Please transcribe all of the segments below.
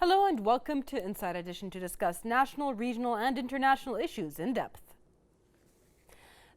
Hello and welcome to Inside Edition to discuss national, regional, and international issues in depth.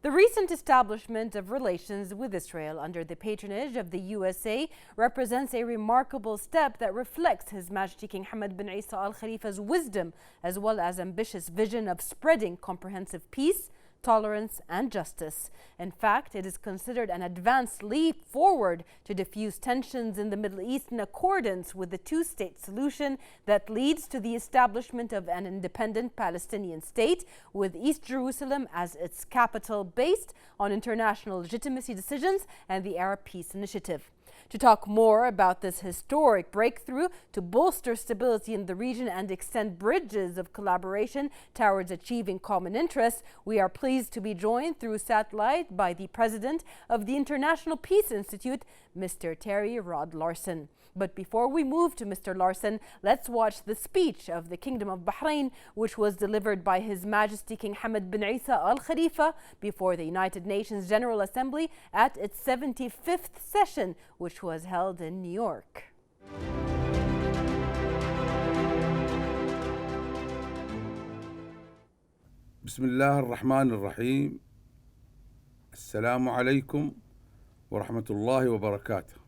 The recent establishment of relations with Israel under the patronage of the USA represents a remarkable step that reflects His Majesty King Hamad bin Isa Al Khalifa's wisdom as well as ambitious vision of spreading comprehensive peace, tolerance, and justice. In fact, it is considered an advanced leap forward to diffuse tensions in the Middle East in accordance with the two-state solution that leads to the establishment of an independent Palestinian state with East Jerusalem as its capital, based on international legitimacy decisions and the Arab Peace Initiative. To talk more about this historic breakthrough to bolster stability in the region and extend bridges of collaboration towards achieving common interests, we are pleased to be joined through satellite by the president of the International Peace Institute, Mr. Terry Rod Larson. But before we move to Mr. Larson, let's watch the speech of the Kingdom of Bahrain, which was delivered by His Majesty King Hamad bin Isa Al Khalifa before the United Nations General Assembly at its 75th session, which was held in New York. بسم الله الرحمن الرحيم. السلام عليكم ورحمة الله وبركاته.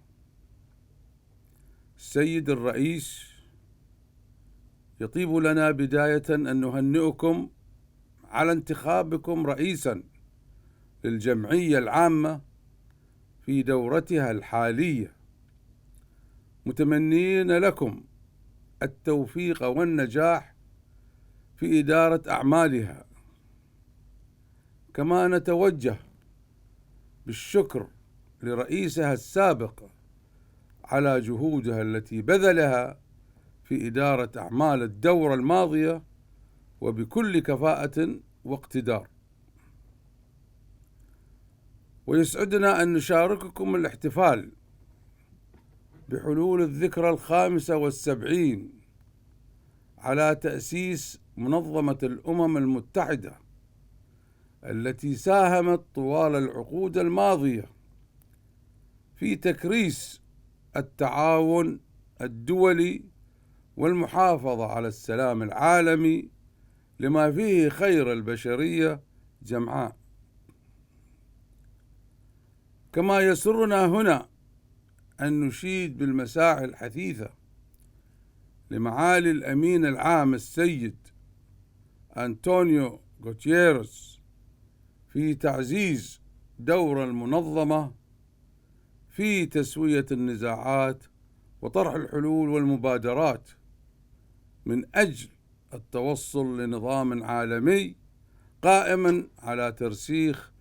السيد الرئيس، يطيب لنا بداية أن نهنئكم على انتخابكم رئيسا للجمعية العامة في دورتها الحالية، متمنين لكم التوفيق والنجاح في إدارة أعمالها. كما نتوجه بالشكر لرئيسها السابق على جهودها التي بذلها في إدارة أعمال الدورة الماضية وبكل كفاءة واقتدار. ويسعدنا أن نشارككم الاحتفال بحلول الذكرى 75 على تأسيس منظمة الأمم المتحدة، التي ساهمت طوال العقود الماضية في تكريس التعاون الدولي والمحافظة على السلام العالمي لما فيه خير البشرية جمعاء. كما يسرنا هنا أن نشيد بالمساعي الحثيثة لمعالي الأمين العام السيد أنطونيو غوتييرس في تعزيز دور المنظمة في تسوية النزاعات وطرح الحلول والمبادرات من أجل التوصل لنظام عالمي قائم على ترسيخ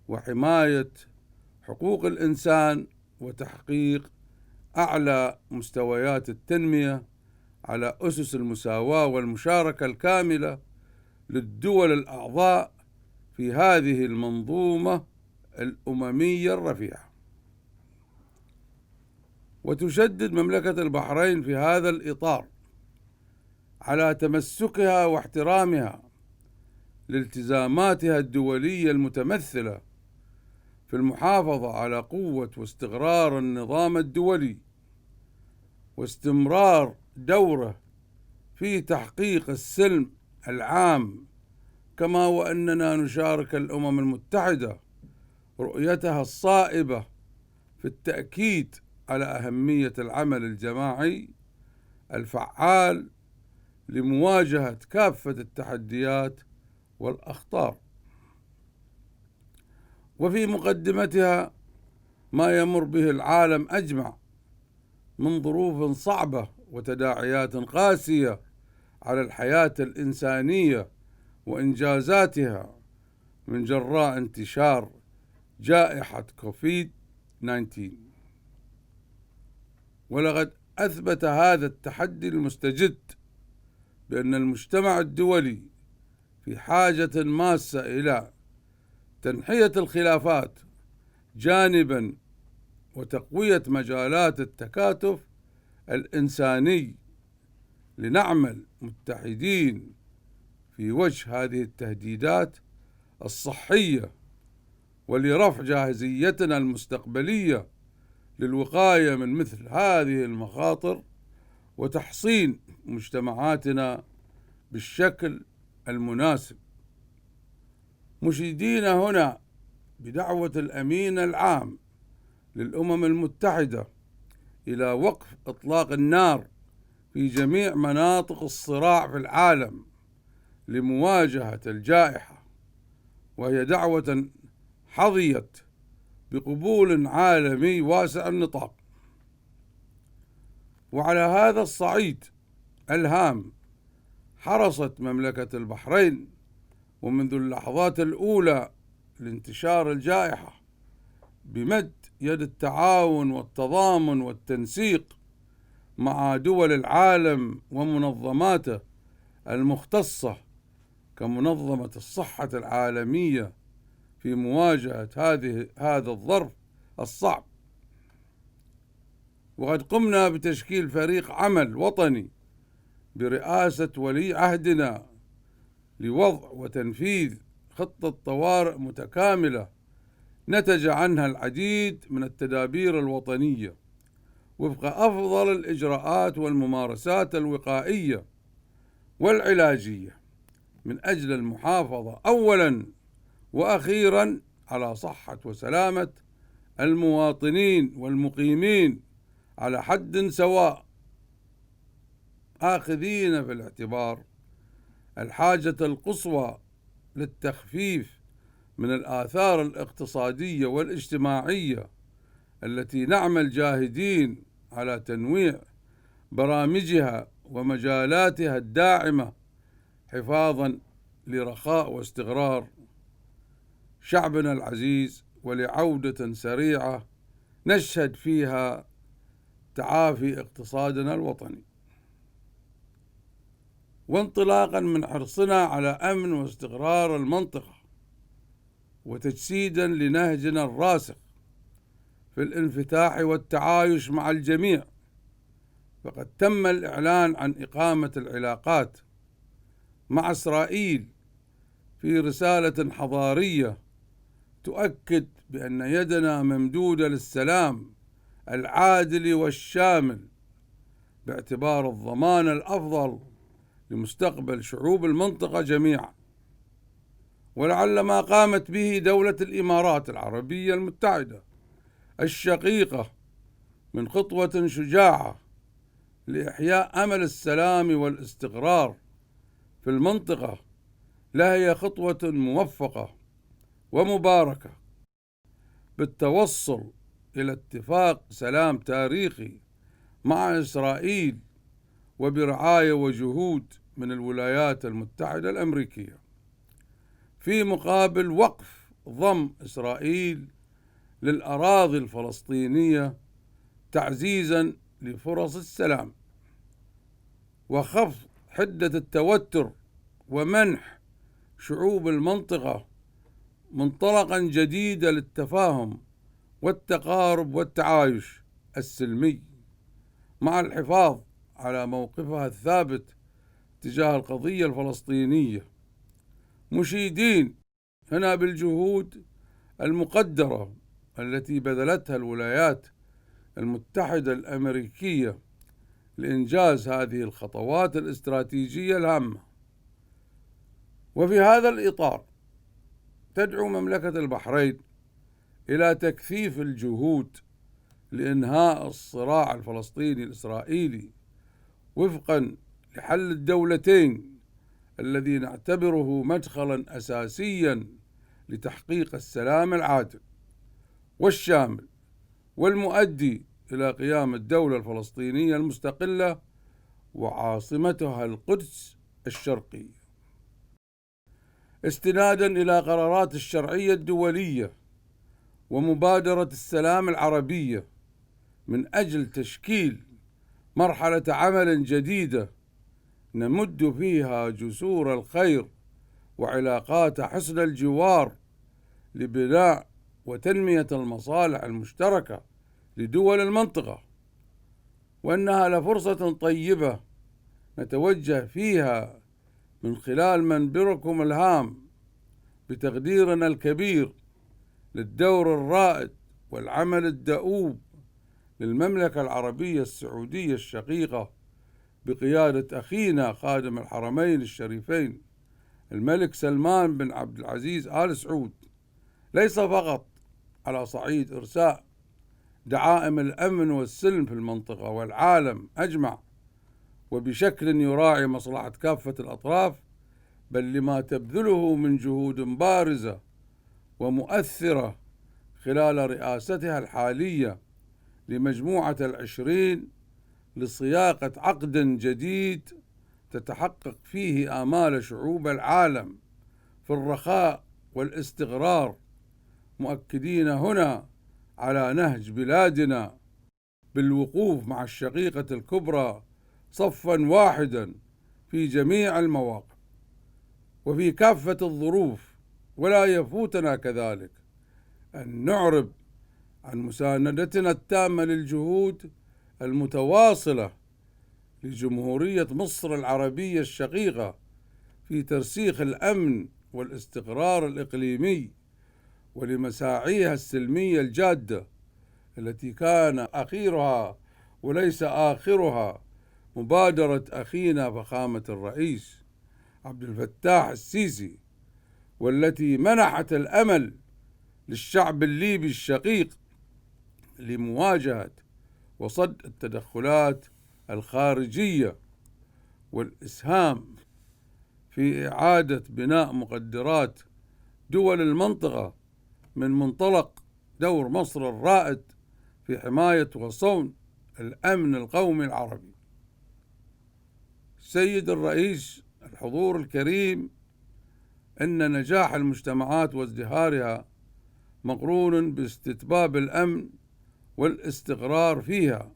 وحماية حقوق الإنسان وتحقيق أعلى مستويات التنمية على أسس المساواة والمشاركة الكاملة للدول الأعضاء في هذه المنظومة الأممية الرفيعة. وتشدد مملكة البحرين في هذا الإطار على تمسكها واحترامها لالتزاماتها الدولية المتمثلة في المحافظة على قوة واستقرار النظام الدولي واستمرار دوره في تحقيق السلم العام، كما وأننا نشارك الأمم المتحدة رؤيتها الصائبة في التأكيد على أهمية العمل الجماعي الفعال لمواجهة كافة التحديات والأخطار، وفي مقدمتها ما يمر به العالم أجمع من ظروف صعبة وتداعيات قاسية على الحياة الإنسانية وإنجازاتها من جراء انتشار جائحة كوفيد-19. ولقد أثبت هذا التحدي المستجد بأن المجتمع الدولي في حاجة ماسة إلى تنحية الخلافات جانبا وتقوية مجالات التكاتف الإنساني لنعمل متحدين في وجه هذه التهديدات الصحية ولرفع جاهزيتنا المستقبلية للوقاية من مثل هذه المخاطر وتحصين مجتمعاتنا بالشكل المناسب، مشيدين هنا بدعوة الأمين العام للأمم المتحدة إلى وقف إطلاق النار في جميع مناطق الصراع في العالم لمواجهة الجائحة، وهي دعوة حظيت بقبول عالمي واسع النطاق. وعلى هذا الصعيد الهام حرصت مملكة البحرين ومنذ اللحظات الأولى لانتشار الجائحة بمد يد التعاون والتضامن والتنسيق مع دول العالم ومنظماته المختصة كمنظمة الصحة العالمية في مواجهة هذا الظرف الصعب. وقد قمنا بتشكيل فريق عمل وطني برئاسة ولي عهدنا لوضع وتنفيذ خطة طوارئ متكاملة نتج عنها العديد من التدابير الوطنية وفق أفضل الإجراءات والممارسات الوقائية والعلاجية من أجل المحافظة أولاً وأخيراً على صحة وسلامة المواطنين والمقيمين على حد سواء، آخذين في الاعتبار الحاجة القصوى للتخفيف من الآثار الاقتصادية والاجتماعية التي نعمل جاهدين على تنويع برامجها ومجالاتها الداعمة حفاظا لرخاء واستقرار شعبنا العزيز، ولعودة سريعة نشهد فيها تعافي اقتصادنا الوطني. وانطلاقا من حرصنا على أمن واستقرار المنطقة وتجسيدا لنهجنا الراسخ في الانفتاح والتعايش مع الجميع، فقد تم الإعلان عن إقامة العلاقات مع إسرائيل في رسالة حضارية تؤكد بأن يدنا ممدودة للسلام العادل والشامل، باعتبار الضمان الأفضل لمستقبل شعوب المنطقة جميعا. ولعل ما قامت به دولة الإمارات العربية المتحدة الشقيقة من خطوة شجاعة لإحياء أمل السلام والاستقرار في المنطقة لهي خطوة موفقة ومباركة بالتوصل إلى اتفاق سلام تاريخي مع إسرائيل وبرعاية وجهود من الولايات المتحدة الأمريكية، في مقابل وقف ضم إسرائيل للأراضي الفلسطينية تعزيزا لفرص السلام وخفض حدة التوتر ومنح شعوب المنطقة منطلقا جديدا للتفاهم والتقارب والتعايش السلمي، مع الحفاظ على موقفها الثابت تجاه القضية الفلسطينية، مشيدين هنا بالجهود المقدرة التي بذلتها الولايات المتحدة الأمريكية لإنجاز هذه الخطوات الاستراتيجية الهامة. وفي هذا الإطار تدعو مملكة البحرين إلى تكثيف الجهود لإنهاء الصراع الفلسطيني الإسرائيلي وفقا لحل الدولتين الذي نعتبره مدخلا أساسيا لتحقيق السلام العادل والشامل والمؤدي إلى قيام الدولة الفلسطينية المستقلة وعاصمتها القدس الشرقية، استنادا إلى قرارات الشرعية الدولية ومبادرة السلام العربية من أجل تشكيل مرحلة عمل جديدة نمد فيها جسور الخير وعلاقات حسن الجوار لبناء وتنمية المصالح المشتركة لدول المنطقة، وأنها لفرصة طيبة نتوجه فيها من خلال منبركم الهام بتقديرنا الكبير للدور الرائد والعمل الدؤوب للمملكة العربية السعودية الشقيقة بقيادة أخينا خادم الحرمين الشريفين الملك سلمان بن عبد العزيز آل سعود، ليس فقط على صعيد إرساء دعائم الأمن والسلم في المنطقة والعالم أجمع وبشكل يراعي مصلحة كافة الأطراف، بل لما تبذله من جهود بارزة ومؤثرة خلال رئاستها الحالية لمجموعة 20 لصياغة عقد جديد تتحقق فيه آمال شعوب العالم في الرخاء والاستقرار، مؤكدين هنا على نهج بلادنا بالوقوف مع الشقيقة الكبرى صفا واحدا في جميع المواقف وفي كافة الظروف. ولا يفوتنا كذلك أن نعرب عن مساندتنا التامة للجهود المتواصلة لجمهورية مصر العربية الشقيقة في ترسيخ الأمن والاستقرار الإقليمي، ولمساعيها السلمية الجادة التي كان أخيرها وليس آخرها مبادرة أخينا فخامة الرئيس عبد الفتاح السيسي، والتي منحت الأمل للشعب الليبي الشقيق لمواجهة وصد التدخلات الخارجية والإسهام في إعادة بناء مقدرات دول المنطقة من منطلق دور مصر الرائد في حماية وصون الأمن القومي العربي. سيد الرئيس، الحضور الكريم، إن نجاح المجتمعات وازدهارها مقرون باستتباب الأمن والاستقرار فيها،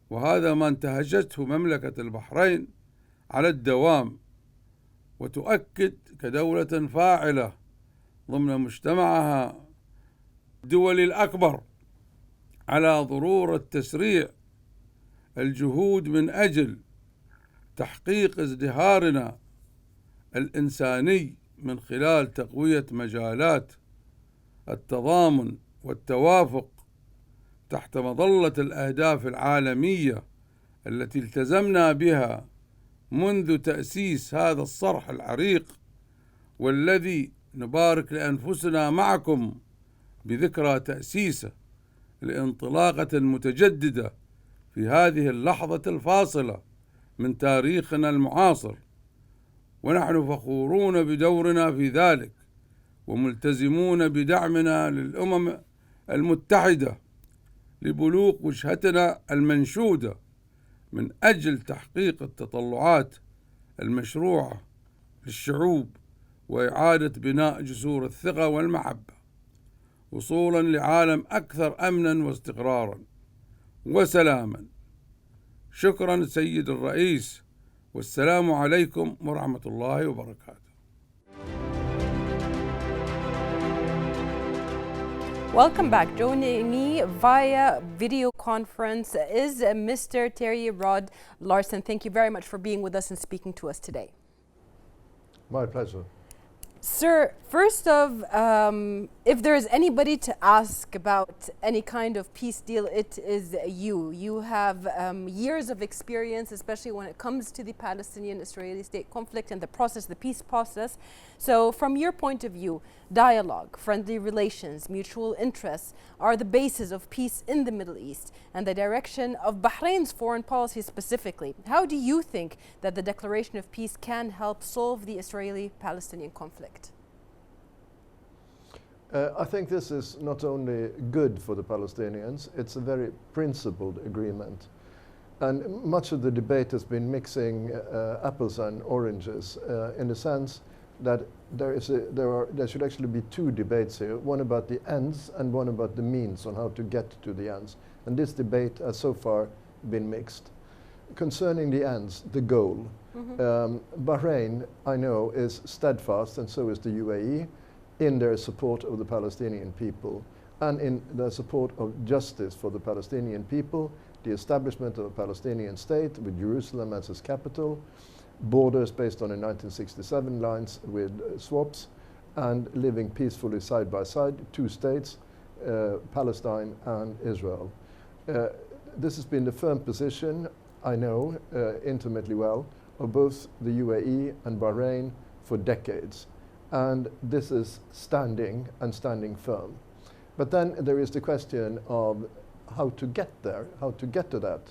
وهذا ما انتهجته مملكة البحرين على الدوام، وتؤكد كدولة فاعلة ضمن مجتمعها الدولي الأكبر على ضرورة تسريع الجهود من أجل تحقيق ازدهارنا الإنساني من خلال تقوية مجالات التضامن والتوافق تحت مظلة الأهداف العالمية التي التزمنا بها منذ تأسيس هذا الصرح العريق، والذي نبارك لأنفسنا معكم بذكرى تأسيسه لانطلاقة متجددة في هذه اللحظة الفاصلة من تاريخنا المعاصر، ونحن فخورون بدورنا في ذلك وملتزمون بدعمنا للأمم المتحدة لبلوغ وجهتنا المنشودة من أجل تحقيق التطلعات المشروعة للشعوب وإعادة بناء جسور الثقة والمحبة وصولا لعالم أكثر أمنا واستقرارا وسلاما. شكرا سيد الرئيس، والسلام عليكم ورحمة الله وبركاته. Welcome back. Joining me via video conference is Mr. Terry Rod Larson. Thank you very much for being with us and speaking to us today. My pleasure. Sir, first of, if there is anybody to ask about any kind of peace deal, it is you. You have years of experience, especially when it comes to the Palestinian-Israeli state conflict and the process, the peace process. So from your point of view, dialogue, friendly relations, mutual interests are the basis of peace in the Middle East and the direction of Bahrain's foreign policy specifically. How do you think that the declaration of peace can help solve the Israeli-Palestinian conflict? I think this is not only good for the Palestinians, it's a very principled agreement. And much of the debate has been mixing apples and oranges in the sense that there should actually be two debates here, one about the ends and one about the means on how to get to the ends. And this debate has so far been mixed. Concerning the ends, the goal, Bahrain, I know, is steadfast, and so is the UAE, in their support of the Palestinian people and in their support of justice for the Palestinian people, the establishment of a Palestinian state with Jerusalem as its capital, borders based on the 1967 lines with swaps, and living peacefully side by side, two states, Palestine and Israel. This has been the firm position. I know intimately well of both the UAE and Bahrain for decades. And this is standing and standing firm. But then there is the question of how to get there, how to get to that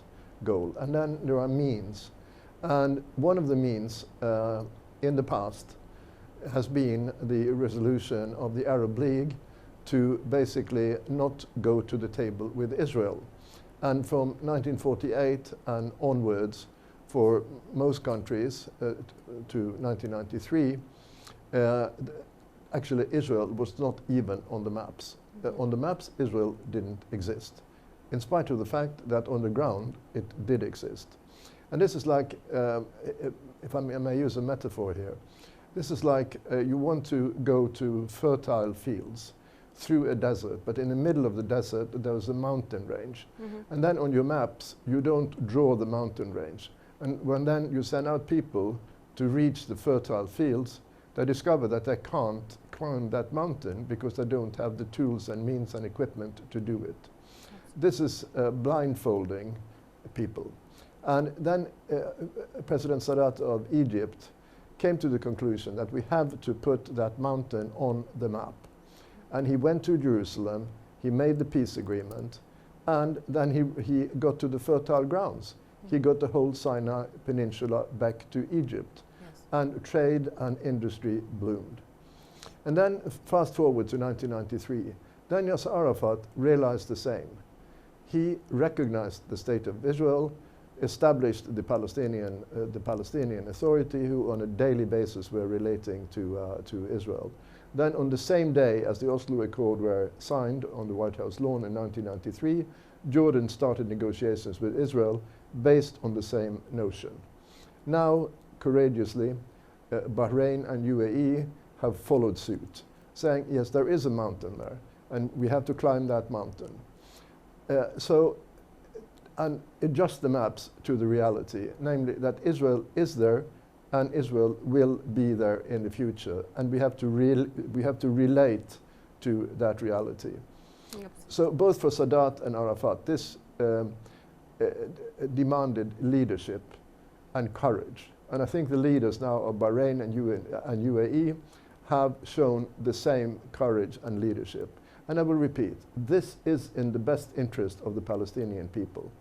goal. And then there are means. And one of the means in the past has been the resolution of the Arab League to basically not go to the table with Israel. And from 1948 and onwards, for most countries to 1993, actually Israel was not even on the maps. On the maps, Israel didn't exist, in spite of the fact that on the ground it did exist. And this is like, if I may use a metaphor here, this is like you want to go to fertile fields through a desert, but in the middle of the desert there's a mountain range. And then on your maps you don't draw the mountain range. And when then you send out people to reach the fertile fields, they discover that they can't climb that mountain because they don't have the tools and means and equipment to do it. This is blindfolding people. And then President Sadat of Egypt came to the conclusion that we have to put that mountain on the map. And he went to Jerusalem, he made the peace agreement, and then he got to the fertile grounds. He got the whole Sinai Peninsula back to Egypt. Yes. And trade and industry bloomed. And then fast forward to 1993, then Yasser Arafat realized the same. He recognized the state of Israel, established the Palestinian Authority, who on a daily basis were relating to Israel. Then on the same day as the Oslo Accord were signed on the White House lawn in 1993, Jordan started negotiations with Israel based on the same notion. Now, courageously, Bahrain and UAE have followed suit, saying, yes, there is a mountain there, and we have to climb that mountain. And adjust the maps to the reality, namely that Israel is there and Israel will be there in the future, and we have to relate to that reality. Yep. So both for Sadat and Arafat, this demanded leadership and courage. And I think the leaders now of Bahrain and UAE have shown the same courage and leadership. And I will repeat, this is in the best interest of the Palestinian people,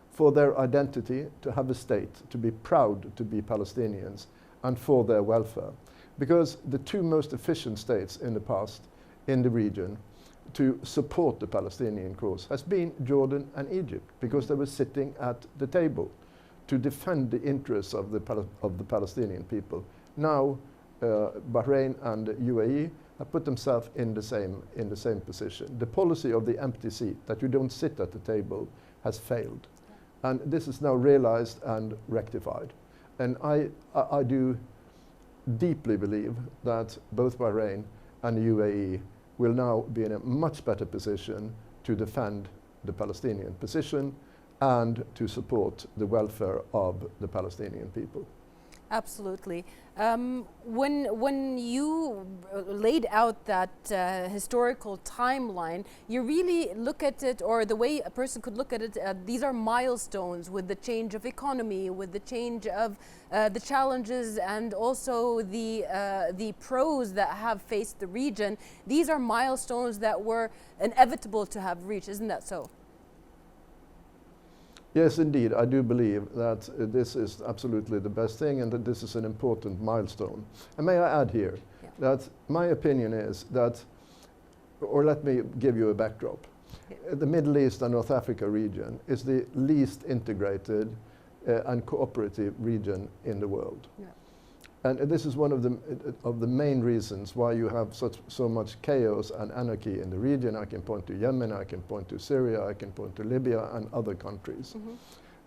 for their identity, to have a state, to be proud to be Palestinians, and for their welfare. Because the two most efficient states in the past in the region to support the Palestinian cause has been Jordan and Egypt, because they were sitting at the table to defend the interests of the Palestinian people. Now, Bahrain and UAE have put themselves in the same position. The policy of the empty seat, that you don't sit at the table, has failed. And this is now realized and rectified. And I do deeply believe that both Bahrain and UAE will now be in a much better position to defend the Palestinian position and to support the welfare of the Palestinian people. Absolutely. When you laid out that historical timeline, you really look at it, or the way a person could look at it, these are milestones with the change of economy, with the change of the challenges, and also the pros that have faced the region. These are milestones that were inevitable to have reached, isn't that so? Yes, indeed. I do believe that this is absolutely the best thing, and that this is an important milestone. And may I add here that my opinion is that, or let me give you a backdrop. The Middle East and North Africa region is the least integrated and cooperative region in the world. Yeah. And this is one of the main reasons why you have so much chaos and anarchy in the region. I can point to Yemen, I can point to Syria, I can point to Libya and other countries. Mm-hmm.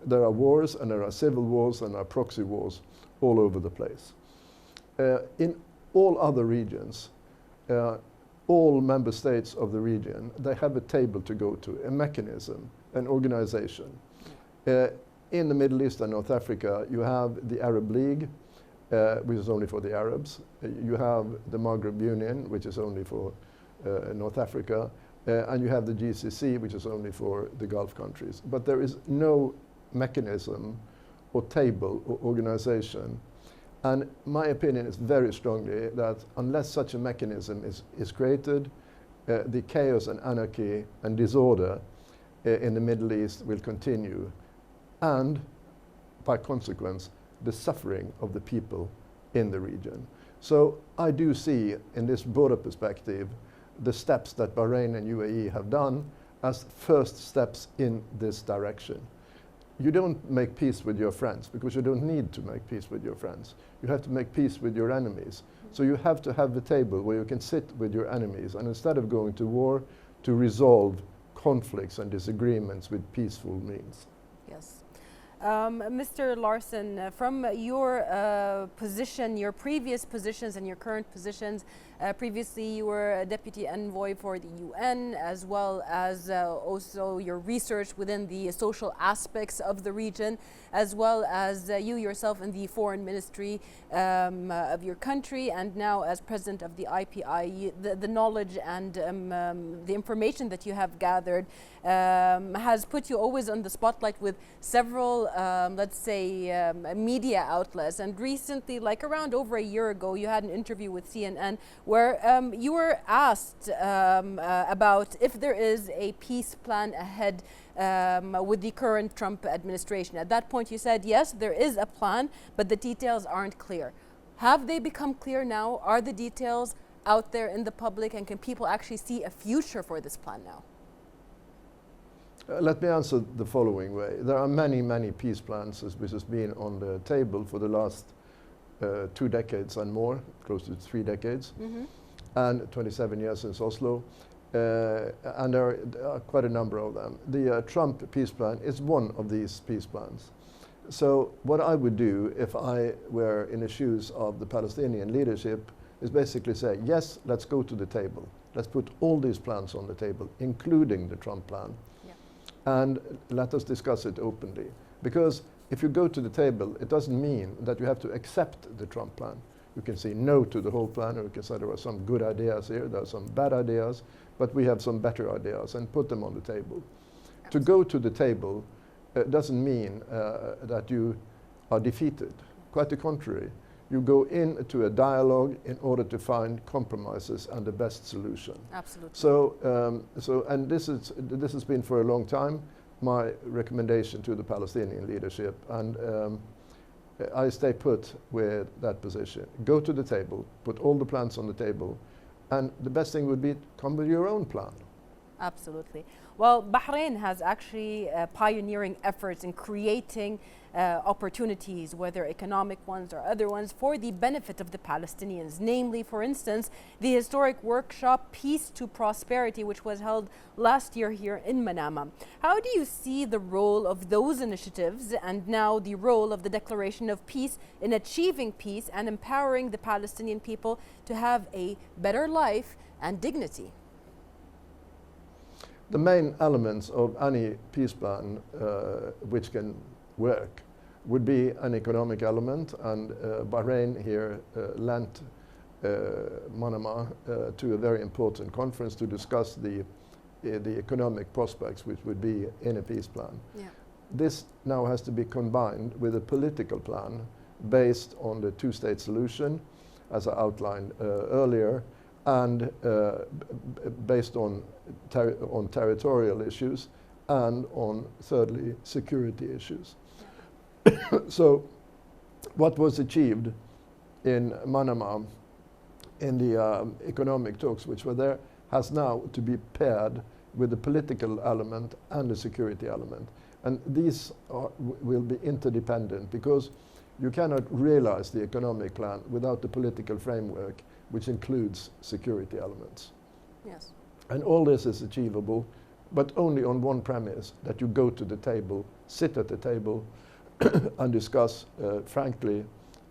There are wars, and there are civil wars, and there are proxy wars all over the place. In all other regions, all member states of the region, they have a table to go to, a mechanism, an organization. In the Middle East and North Africa, you have the Arab League, which is only for the Arabs. You have the Maghreb Union, which is only for North Africa. And you have the GCC, which is only for the Gulf countries. But there is no mechanism or table or organization. And my opinion is very strongly that unless such a mechanism is created, the chaos and anarchy and disorder in the Middle East will continue, and by consequence, the suffering of the people in the region. So I do see in this broader perspective the steps that Bahrain and UAE have done as first steps in this direction. You don't make peace with your friends because you don't need to make peace with your friends. You have to make peace with your enemies. So you have to have the table where you can sit with your enemies, and instead of going to war, to resolve conflicts and disagreements with peaceful means. Yes. Mr. Larsen, from your position, your previous positions and your current positions, previously you were a deputy envoy for the UN, as well as also your research within the social aspects of the region, as well as you yourself in the foreign ministry of your country, and now as president of the IPI. The knowledge and the information that you have gathered has put you always on the spotlight with several, let's say, media outlets. And recently, like around over a year ago, you had an interview with CNN where you were asked about if there is a peace plan ahead with the current Trump administration. At that point, you said, yes, there is a plan, but the details aren't clear. Have they become clear now? Are the details out there in the public, and can people actually see a future for this plan now? Let me answer the following way. There are many, many peace plans which has been on the table for the last 2 decades and more, close to 3 decades, and 27 years since Oslo. And there are quite a number of them. The Trump peace plan is one of these peace plans. So what I would do if I were in the shoes of the Palestinian leadership is basically say, yes, let's go to the table. Let's put all these plans on the table, including the Trump plan. And let us discuss it openly. Because if you go to the table, it doesn't mean that you have to accept the Trump plan. You can say no to the whole plan, or you can say there are some good ideas here, there are some bad ideas, but we have some better ideas, and put them on the table. Absolutely. To go to the table doesn't mean that you are defeated. Quite the contrary. You go into a dialogue in order to find compromises and the best solution. Absolutely. So, and this has been for a long time my recommendation to the Palestinian leadership, and I stay put with that position. Go to the table, put all the plans on the table, and the best thing would be come with your own plan. Absolutely. Well, Bahrain has actually pioneering efforts in creating opportunities, whether economic ones or other ones, for the benefit of the Palestinians. Namely, for instance, the historic workshop Peace to Prosperity, which was held last year here in Manama. How do you see the role of those initiatives and now the role of the Declaration of Peace in achieving peace and empowering the Palestinian people to have a better life and dignity? The main elements of any peace plan which can work would be an economic element, and Bahrain here lent Manama to a very important conference to discuss the economic prospects which would be in a peace plan. Yeah. This now has to be combined with a political plan based on the two-state solution, as I outlined earlier, and based on territorial issues, and on, thirdly, security issues. Yeah. So what was achieved in Manama in the economic talks which were there has now to be paired with the political element and the security element. And these will be interdependent, because you cannot realize the economic plan without the political framework, which includes security elements. Yes. And all this is achievable, but only on one premise, that you go to the table, sit at the table, and discuss frankly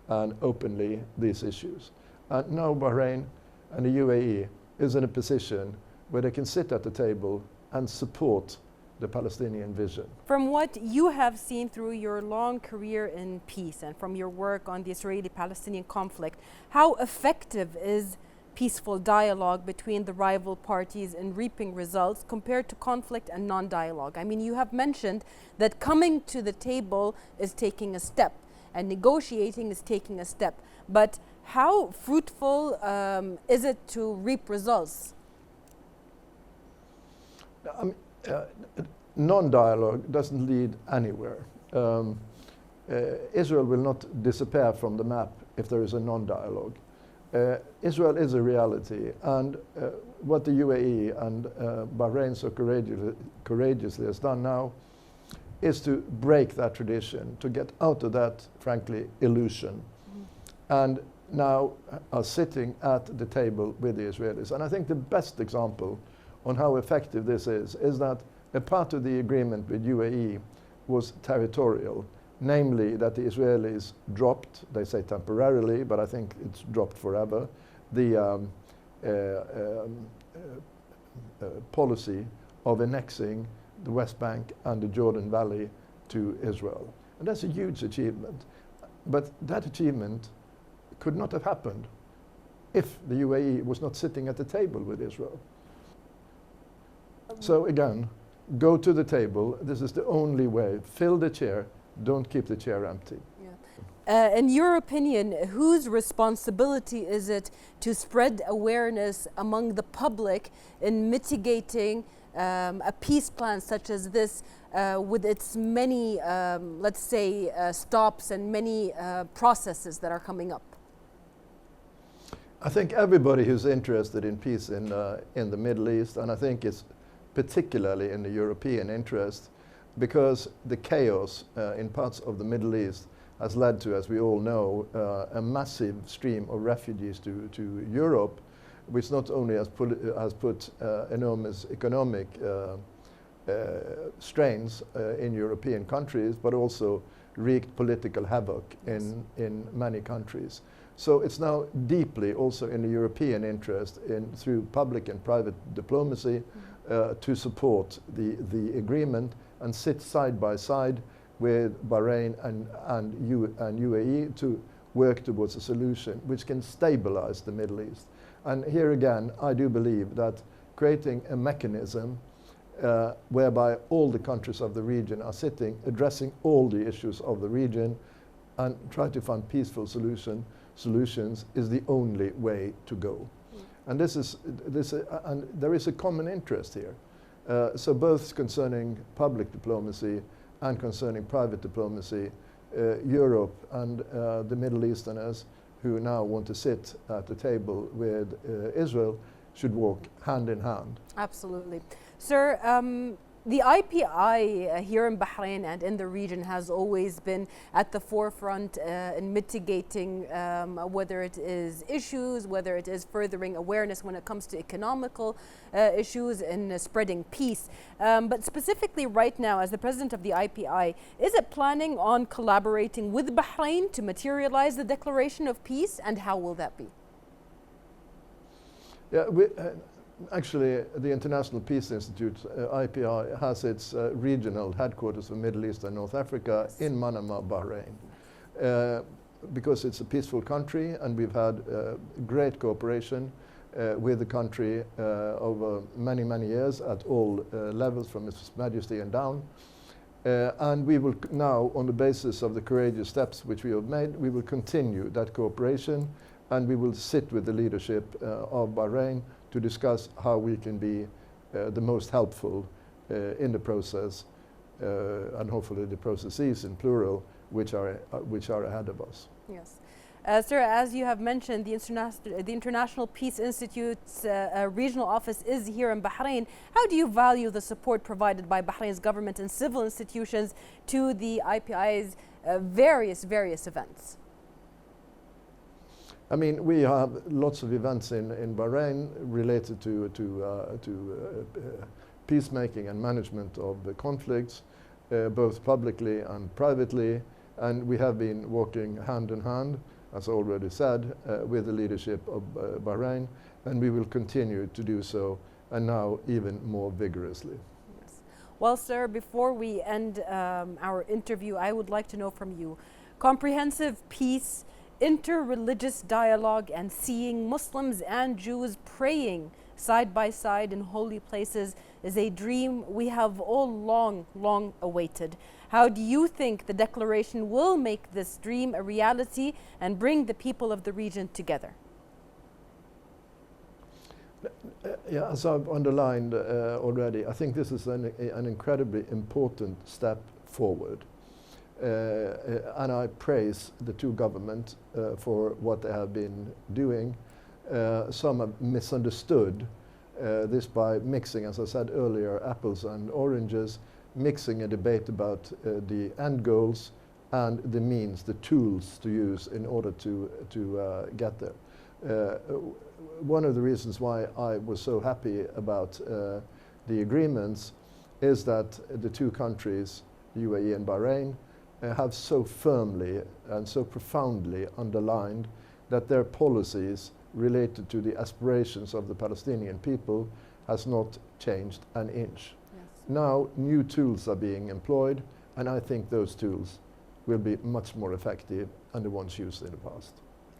and openly these issues. And now Bahrain and the UAE is in a position where they can sit at the table and support the Palestinian vision. From what you have seen through your long career in peace and from your work on the Israeli-Palestinian conflict, how effective is peaceful dialogue between the rival parties in reaping results compared to conflict and non-dialogue? I mean, you have mentioned that coming to the table is taking a step and negotiating is taking a step, but how fruitful is it to reap results? Non-dialogue doesn't lead anywhere. Israel will not disappear from the map if there is a non-dialogue. Israel is a reality, and what the UAE and Bahrain so courageously has done now is to break that tradition, to get out of that, frankly, illusion, and now are sitting at the table with the Israelis. And I think the best example on how effective this is that a part of the agreement with UAE was territorial, namely that the Israelis dropped, they say temporarily, but I think it's dropped forever, the policy of annexing the West Bank and the Jordan Valley to Israel. And that's a huge achievement. But that achievement could not have happened if the UAE was not sitting at the table with Israel. So again, go to the table. This is the only way. Fill the chair. Don't keep the chair empty. Yeah. In your opinion, whose responsibility is it to spread awareness among the public in mitigating a peace plan such as this with its many, let's say, stops and many processes that are coming up? I think everybody who's interested in peace in the Middle East, and I think it's particularly in the European interest, because the chaos in parts of the Middle East has led to, as we all know, a massive stream of refugees to Europe, which not only has put enormous economic strains in European countries, but also wreaked political havoc in many countries. So it's now deeply also in the European interest, through public and private diplomacy, to support the agreement and sit side by side with Bahrain and UAE to work towards a solution which can stabilize the Middle East. And here again, I do believe that creating a mechanism whereby all the countries of the region are sitting, addressing all the issues of the region, and try to find peaceful solutions is the only way to go. And and there is a common interest here. So both concerning public diplomacy and concerning private diplomacy, Europe and the Middle Easterners who now want to sit at the table with Israel should walk hand in hand. Absolutely. Sir, the IPI here in Bahrain and in the region has always been at the forefront in mitigating whether it is issues, whether it is furthering awareness when it comes to economical issues and spreading peace. But specifically right now, as the president of the IPI, is it planning on collaborating with Bahrain to materialize the declaration of peace, and how will that be? Yeah, actually, the International Peace Institute, IPI, has its regional headquarters for Middle East and North Africa in Manama, Bahrain. Because it's a peaceful country, and we've had great cooperation with the country over many, many years at all levels, from His Majesty and down. And we will now, on the basis of the courageous steps which we have made, we will continue that cooperation, and we will sit with the leadership of Bahrain to discuss how we can be the most helpful in the process, and hopefully the processes in plural, which are ahead of us. Yes. Sir, as you have mentioned, the International Peace Institute's regional office is here in Bahrain. How do you value the support provided by Bahrain's government and civil institutions to the IPI's various events? I mean, we have lots of events in Bahrain related to peacemaking and management of the conflicts, both publicly and privately. And we have been working hand in hand, as already said, with the leadership of Bahrain, and we will continue to do so, and now even more vigorously. Yes. Well, sir, before we end our interview, I would like to know from you, comprehensive peace Interreligious dialogue and seeing Muslims and Jews praying side by side in holy places is a dream we have all long awaited. How do you think the declaration will make this dream a reality and bring the people of the region together? Yeah, as I've underlined already, I think this is an incredibly important step forward. And I praise the two governments for what they have been doing. Some have misunderstood this by mixing, as I said earlier, apples and oranges, mixing a debate about the end goals and the means, the tools to use in order to get there. One of the reasons why I was so happy about the agreements is that the two countries, the UAE and Bahrain, have so firmly and so profoundly underlined that their policies related to the aspirations of the Palestinian people has not changed an inch. Yes. Now new tools are being employed, and I think those tools will be much more effective than the ones used in the past.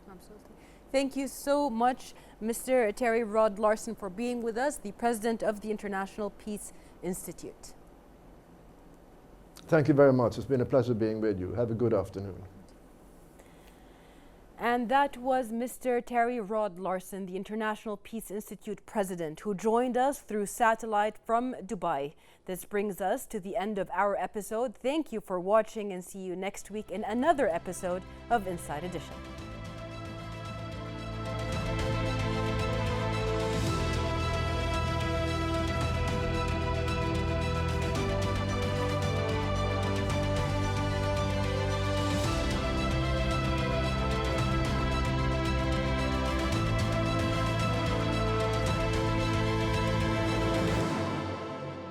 Absolutely. Thank you so much, Mr. Terry Rod Larson, for being with us, the president of the International Peace Institute. Thank you very much. It's been a pleasure being with you. Have a good afternoon. And that was Mr. Terry Rod Larson, the International Peace Institute president, who joined us through satellite from Dubai. This brings us to the end of our episode. Thank you for watching, and see you next week in another episode of Inside Edition.